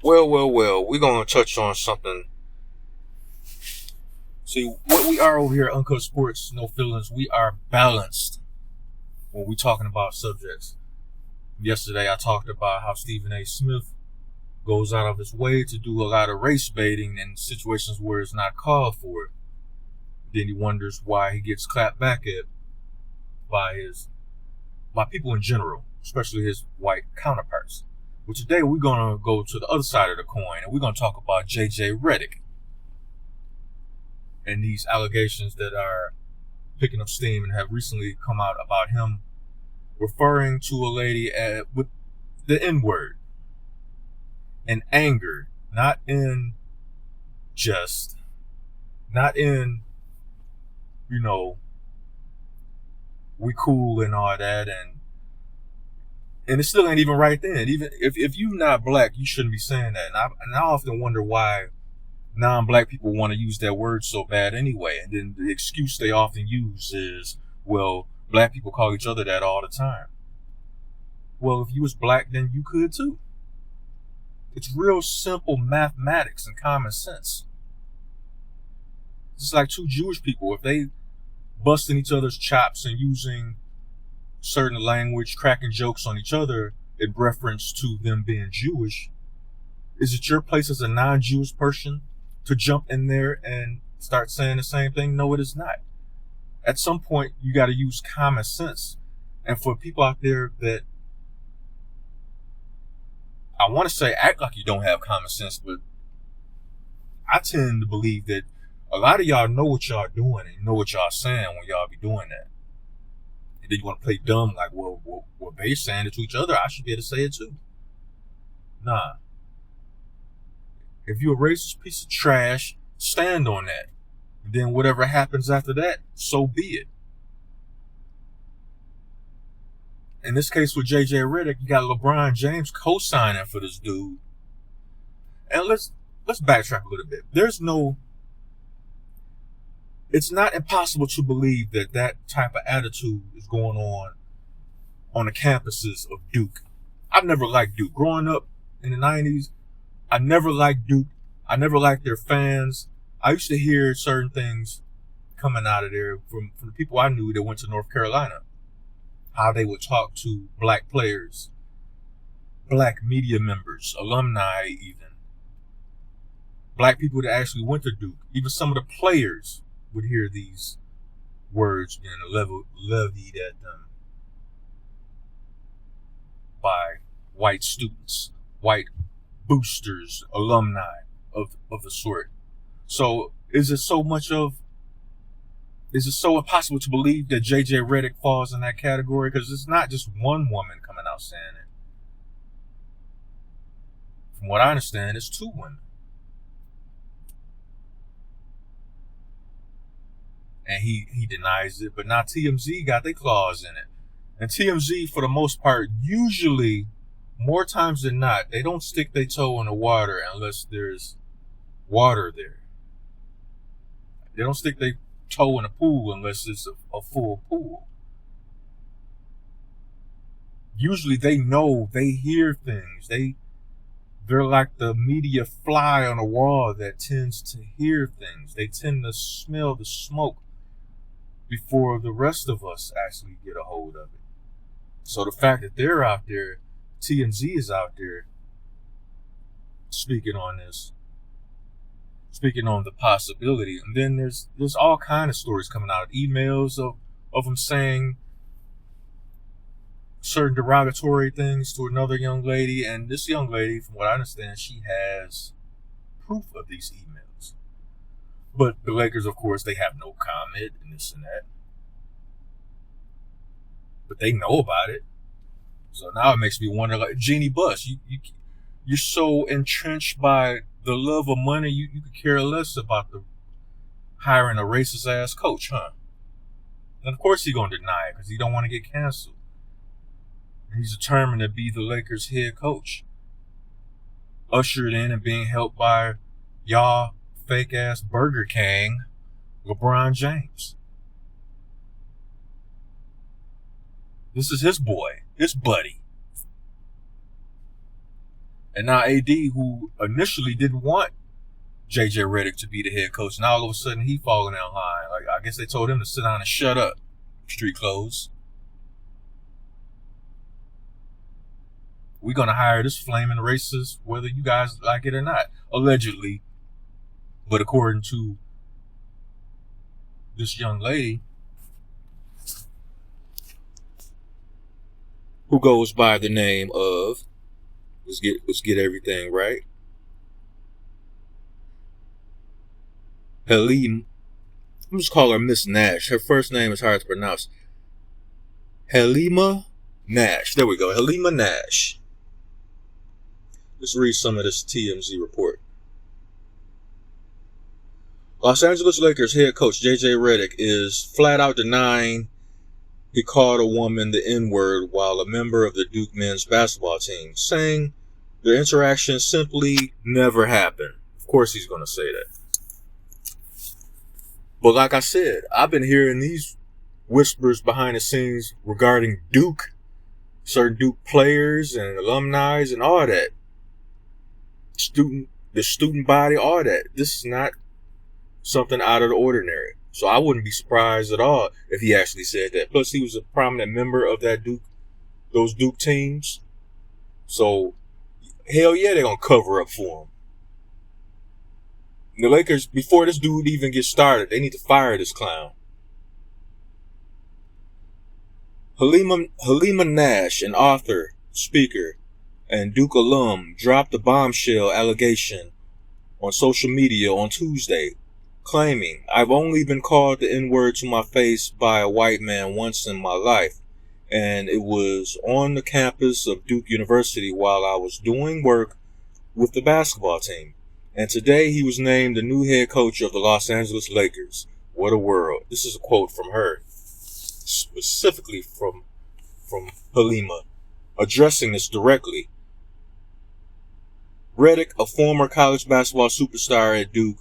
Well. We're going to touch on something. See, what we are over here at Uncut Sports, No Feelings, we are balanced when we're talking about subjects. Yesterday, I talked about how Stephen A. Smith goes out of his way to do a lot of race baiting in situations where it's not called for. Then he wonders why he gets clapped back at by people in general, especially his white counterparts. But today we're going to go to the other side of the coin, and we're going to talk about J.J. Redick and these allegations that are picking up steam and have recently come out about him referring to a lady with the N-word in anger, not in jest, not in, we cool and all that, and it still ain't even right then. Even if you're not black, you shouldn't be saying that. And I often wonder why non-black people want to use that word so bad anyway. And then the excuse they often use is, well, black people call each other that all the time. Well, if you was black, then you could too. It's real simple mathematics and common sense. It's like two Jewish people. If they busting each other's chops and using certain language, cracking jokes on each other in reference to them being Jewish, is it your place as a non-Jewish person to jump in there and start saying the same thing? No, it is not. At some point, you got to use common sense. And for people out there that, I want to say act like you don't have common sense, but I tend to believe that a lot of y'all know what y'all doing and know what y'all saying when y'all be doing that. And then you want to play dumb like, well, they saying it to each other, I should be able to say it too. Nah. If you're a racist piece of trash, stand on that. And then whatever happens after that, so be it. In this case with J.J. Redick, you got LeBron James co-signing for this dude. And let's backtrack a little bit. It's not impossible to believe that type of attitude is going on the campuses of Duke. I've never liked Duke. Growing up in the 90s, I never liked Duke. I never liked their fans. I used to hear certain things coming out of there from the people I knew that went to North Carolina. How they would talk to black players, black media members, alumni even. Black people that actually went to Duke. Even some of the players would hear these words being levied at them by white students, white boosters, alumni of the sort. So is it so impossible to believe that J.J. Redick falls in that category? Because it's not just one woman coming out saying it. From what I understand, it's two women. And he denies it, but now TMZ got their claws in it. And TMZ, for the most part, usually, more times than not, they don't stick their toe in the water unless there's water there. They don't stick their toe in a pool unless it's a full pool. Usually they know, they hear things. They're like the media fly on a wall that tends to hear things. They tend to smell the smoke before the rest of us actually get a hold of it. So the fact that they're out there, TMZ is out there speaking on this, speaking on the possibility. And then there's all kind of stories coming out, emails of them saying certain derogatory things to another young lady. And this young lady, from what I understand, she has proof of these emails. But the Lakers, of course, they have no comment and this and that. But they know about it. So now it makes me wonder, like, Jeannie Buss, you're so entrenched by the love of money, you could care less about the hiring a racist ass coach, huh? And of course he's gonna deny it because he don't want to get canceled. And he's determined to be the Lakers head coach, ushered in and being helped by y'all fake ass Burger King, LeBron James. This is his boy, his buddy. And now AD, who initially didn't want JJ Redick to be the head coach, now all of a sudden he falling down line. Like, I guess they told him to sit down and shut up. Street clothes. We're going to hire this flaming racist, whether you guys like it or not. Allegedly. But according to this young lady, who goes by the name of, let's get everything right, Halim, I'm just call her Miss Nash. Her first name is hard to pronounce. Halima Nash. There we go. Halima Nash. Let's read some of this TMZ report. Los Angeles Lakers head coach JJ Redick is flat out denying he called a woman the N-word while a member of the Duke men's basketball team, saying their interaction simply never happened. Of course he's going to say that. But like I said, I've been hearing these whispers behind the scenes regarding Duke, certain Duke players and alumni and all that. The student body, all that. This is not something out of the ordinary. So I wouldn't be surprised at all if he actually said that. Plus, he was a prominent member of those Duke teams. So, hell yeah, they're going to cover up for him. The Lakers, before this dude even gets started, they need to fire this clown. Halima Nash, an author, speaker, and Duke alum, dropped a bombshell allegation on social media on Tuesday, claiming, "I've only been called the N-word to my face by a white man once in my life, and it was on the campus of Duke University while I was doing work with the basketball team. And today he was named the new head coach of the Los Angeles Lakers." What a world. This is a quote from her, specifically from Halima, addressing this directly. Redick, a former college basketball superstar at Duke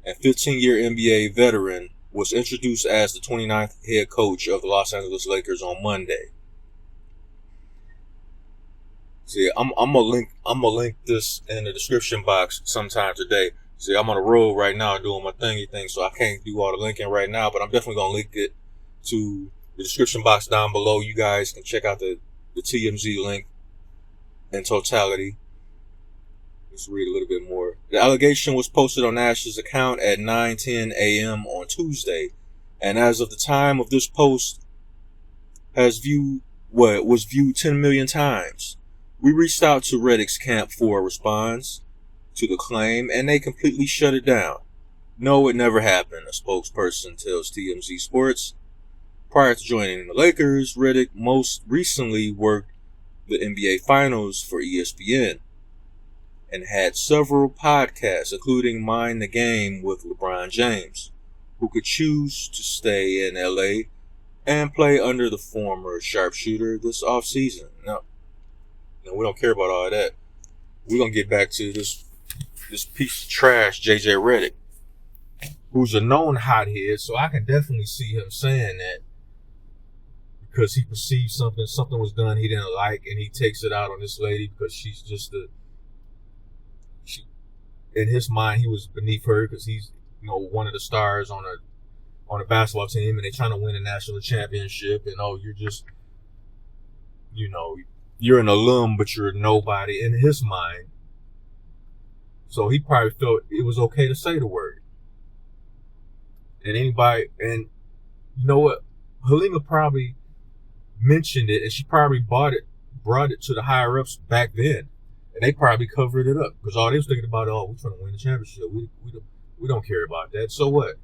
and 15-year NBA veteran, was introduced as the 29th head coach of the Los Angeles Lakers on Monday. See, I'm gonna link this in the description box sometime today. See, I'm on the road right now doing my thingy thing, so I can't do all the linking right now, but I'm definitely gonna link it to the description box down below. You guys can check out the TMZ link in totality. Let's read a little bit more. The allegation was posted on Nash's account at 9:10 a.m. on Tuesday, and as of the time of this post, was viewed 10 million times. We reached out to Redick's camp for a response to the claim, and they completely shut it down. "No, it never happened," a spokesperson tells TMZ Sports. Prior to joining the Lakers, Redick most recently worked the NBA Finals for ESPN and had several podcasts, including Mind the Game with LeBron James, who could choose to stay in LA and play under the former sharpshooter this offseason. No, we don't care about all that. We're going to get back to this piece of trash, JJ Redick, who's a known hothead, so I can definitely see him saying that because he perceived something was done he didn't like, and he takes it out on this lady because she's just in his mind, he was beneath her because he's, one of the stars on a basketball team, and they're trying to win a national championship, and you're just, you're an alum, but you're nobody in his mind. So he probably felt it was okay to say the word. And you know what? Halima probably mentioned it, and she probably brought it to the higher ups back then. And they probably covered it up because all they was thinking about, we're trying to win the championship. We don't care about that. So what?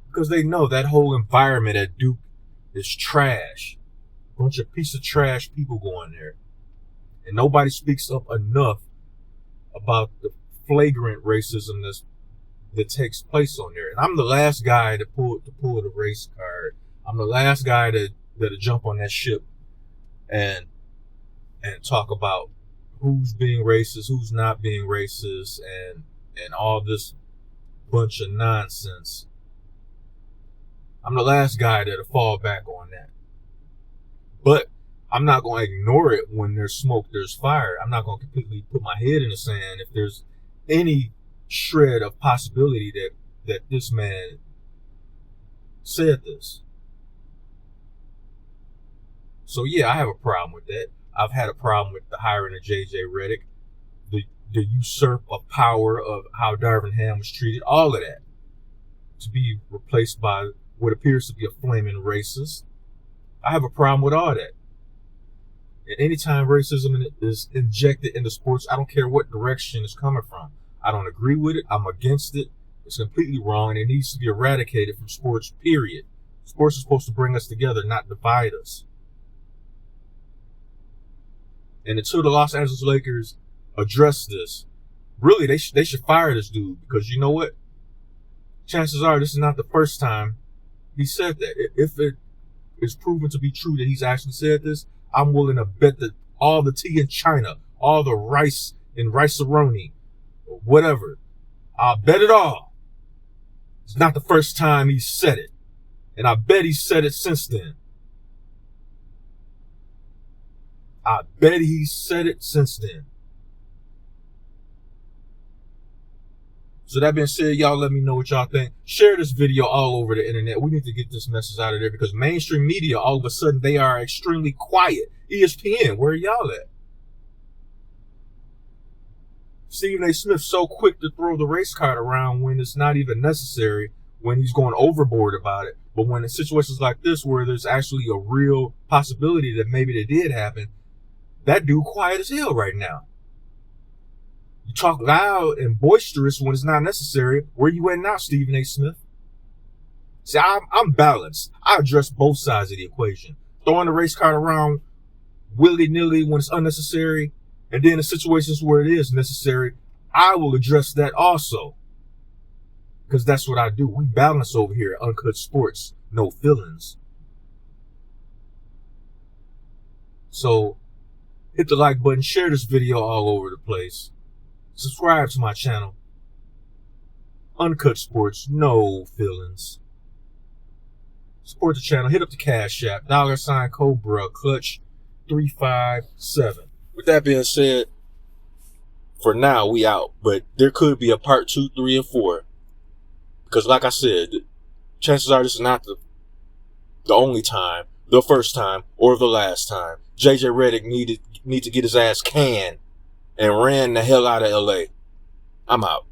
Because they know that whole environment at Duke is trash. Bunch of piece of trash people going there. And nobody speaks up enough about the flagrant racism that takes place on there. And I'm the last guy to pull the race card. I'm the last guy to jump on that ship and talk about who's being racist, who's not being racist, and all this bunch of nonsense. I'm the last guy that'll fall back on that. But I'm not going to ignore it when there's smoke, there's fire. I'm not going to completely put my head in the sand if there's any shred of possibility that this man said this. So yeah, I have a problem with that. I've had a problem with the hiring of J.J. Redick, the usurp of power of how Darvin Ham was treated, all of that, to be replaced by what appears to be a flaming racist. I have a problem with all that. And anytime racism is injected into sports, I don't care what direction it's coming from. I don't agree with it. I'm against it. It's completely wrong, and it needs to be eradicated from sports, period. Sports is supposed to bring us together, not divide us. And until the Los Angeles Lakers address this, really, they should fire this dude, because you know what? Chances are this is not the first time he said that. If it is proven to be true that he's actually said this, I'm willing to bet that all the tea in China, all the rice in rice-a-roni, whatever, I'll bet it all. It's not the first time he said it. And I bet he said it since then. I bet he said it since then. So that being said, y'all let me know what y'all think. Share this video all over the internet. We need to get this message out of there, because mainstream media, all of a sudden, they are extremely quiet. ESPN, where are y'all at? Stephen A. Smith so quick to throw the race card around when it's not even necessary, when he's going overboard about it. But when in situations like this, where there's actually a real possibility that maybe it did happen, that dude quiet as hell right now. You talk loud and boisterous when it's not necessary. Where you at now, Stephen A. Smith? See, I'm balanced. I address both sides of the equation. Throwing the race card around willy-nilly when it's unnecessary, and then in situations where it is necessary, I will address that also. Because that's what I do. We balance over here at Uncut Sports. No feelings. So, hit the like button. Share this video all over the place. Subscribe to my channel. Uncut Sports, no feelings. Support the channel. Hit up the Cash App. $Cobra Clutch 357. With that being said, for now we out. But there could be a part 2, 3, and 4. Because like I said, chances are this is not the only time, the first time, or the last time. J.J. Redick need to get his ass canned and ran the hell out of LA. I'm out.